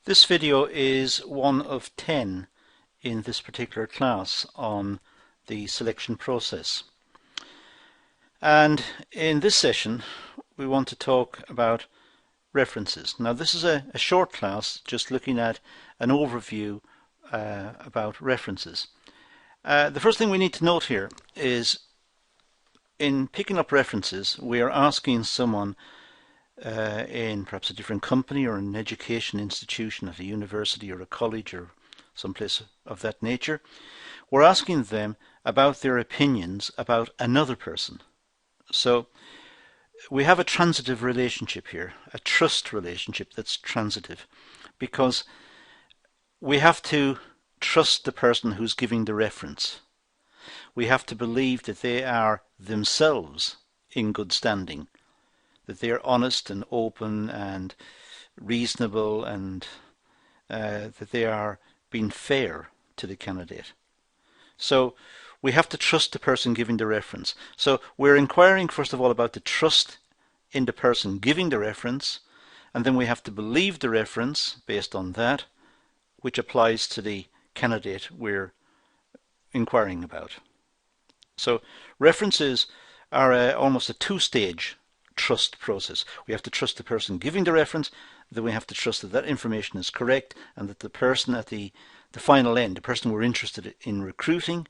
This video is one of 10 in this particular class on the selection process. And in this session we want to talk about references. Now this is a short class just looking at an overview about references. The first thing we need to note here is in picking up references we are asking someone in perhaps a different company or an education institution at a university or a college or someplace of that nature. We're asking them about their opinions about another person. So we have a transitive relationship here, a trust relationship that's transitive, because we have to trust the person who's giving the reference. We have to believe that they are themselves in good standing, that they are honest and open and reasonable, and that they are being fair to the candidate. So we have to trust the person giving the reference. So we're inquiring first of all about the trust in the person giving the reference, and then we have to believe the reference based on that, which applies to the candidate we're inquiring about. So references are almost a two-stage trust process. We have to trust the person giving the reference, then we have to trust that that information is correct and that the person at the final end, the person we're interested in recruiting,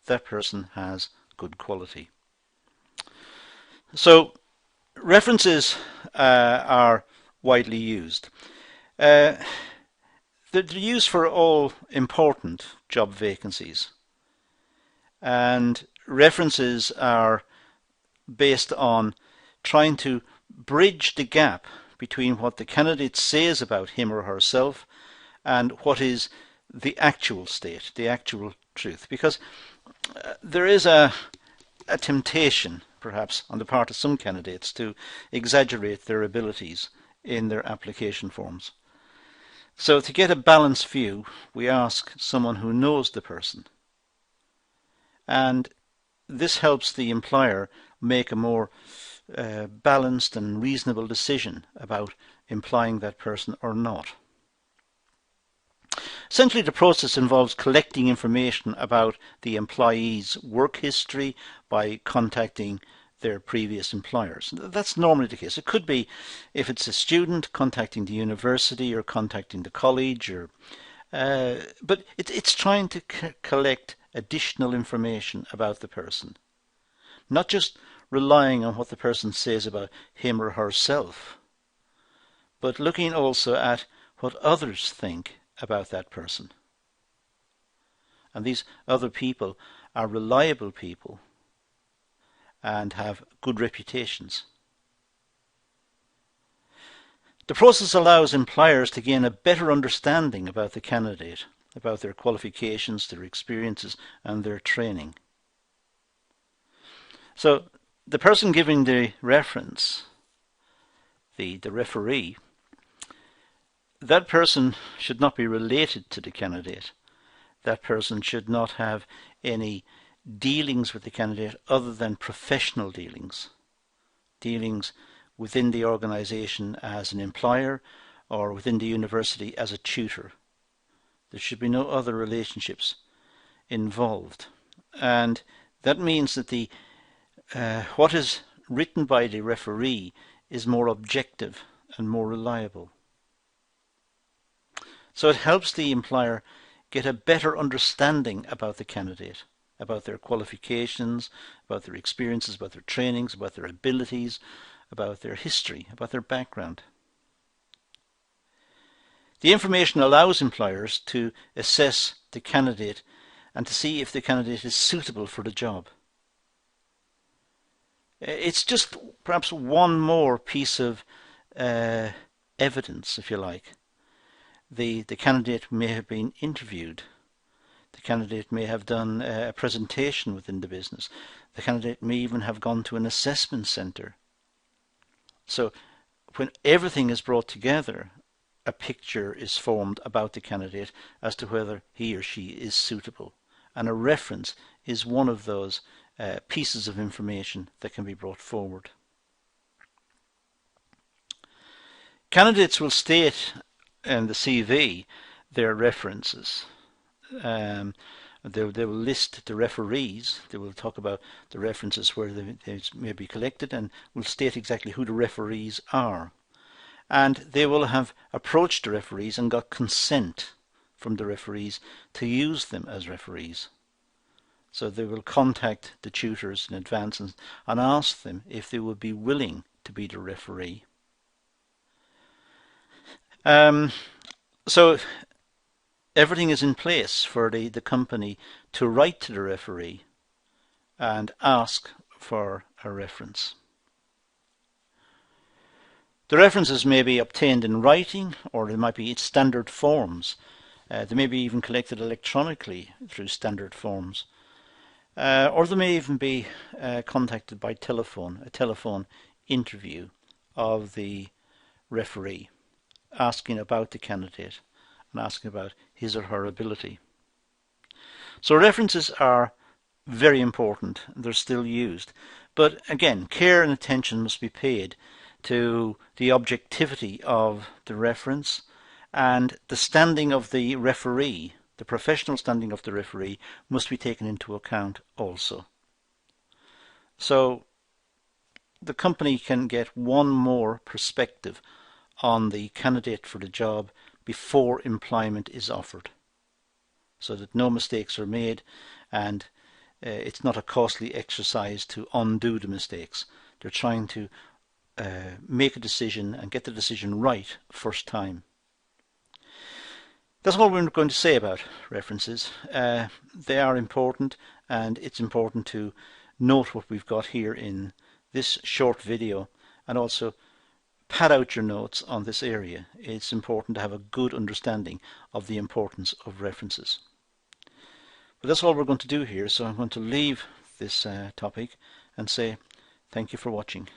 that person has good quality. So references are widely used. They're used for all important job vacancies, and references are based on trying to bridge the gap between what the candidate says about him or herself and what is the actual state, the actual truth. Because there is a temptation, perhaps, on the part of some candidates to exaggerate their abilities in their application forms. So to get a balanced view, we ask someone who knows the person. And this helps the employer make a more balanced and reasonable decision about employing that person or not. Essentially, the process involves collecting information about the employee's work history by contacting their previous employers. That's normally the case. It could be, if it's a student, contacting the university or contacting the college, but it's trying to collect additional information about the person, not just relying on what the person says about him or herself, but looking also at what others think about that person. And these other people are reliable people and have good reputations. The process allows employers to gain a better understanding about the candidate, about their qualifications, their experiences, and their training. So the person giving the reference, the referee, that person should not be related to the candidate. That person should not have any dealings with the candidate other than professional dealings within the organization as an employer or within the university as a tutor. There should be no other relationships involved. And that means that what is written by the referee is more objective and more reliable. So it helps the employer get a better understanding about the candidate, about their qualifications, about their experiences, about their trainings, about their abilities, about their history, about their background. The information allows employers to assess the candidate and to see if the candidate is suitable for the job. It's just perhaps one more piece of evidence, if you like. The candidate may have been interviewed. The candidate may have done a presentation within the business. The candidate may even have gone to an assessment centre. So when everything is brought together, a picture is formed about the candidate as to whether he or she is suitable. And a reference is one of those pieces of information that can be brought forward. Candidates will state in the CV their references. They will list the referees. They will talk about the references where they may be collected, and will state exactly who the referees are. And they will have approached the referees and got consent from the referees to use them as referees. So they will contact the tutors in advance and ask them if they would be willing to be the referee. So everything is in place for the company to write to the referee and ask for a reference. The references may be obtained in writing, or they might be standard forms. They may be even collected electronically through standard forms. Or they may even be contacted by telephone, a telephone interview of the referee, asking about the candidate and asking about his or her ability. So references are very important. They're still used. But again, care and attention must be paid to the objectivity of the reference, and the standing of the referee, the professional standing of the referee, must be taken into account also. So the company can get one more perspective on the candidate for the job before employment is offered, so that no mistakes are made, and it's not a costly exercise to undo the mistakes. They're trying to make a decision and get the decision right first time. That's all we're going to say about references. They are important, and it's important to note what we've got here in this short video, and also pad out your notes on this area. It's important to have a good understanding of the importance of references. But that's all we're going to do here, so I'm going to leave this topic and say thank you for watching.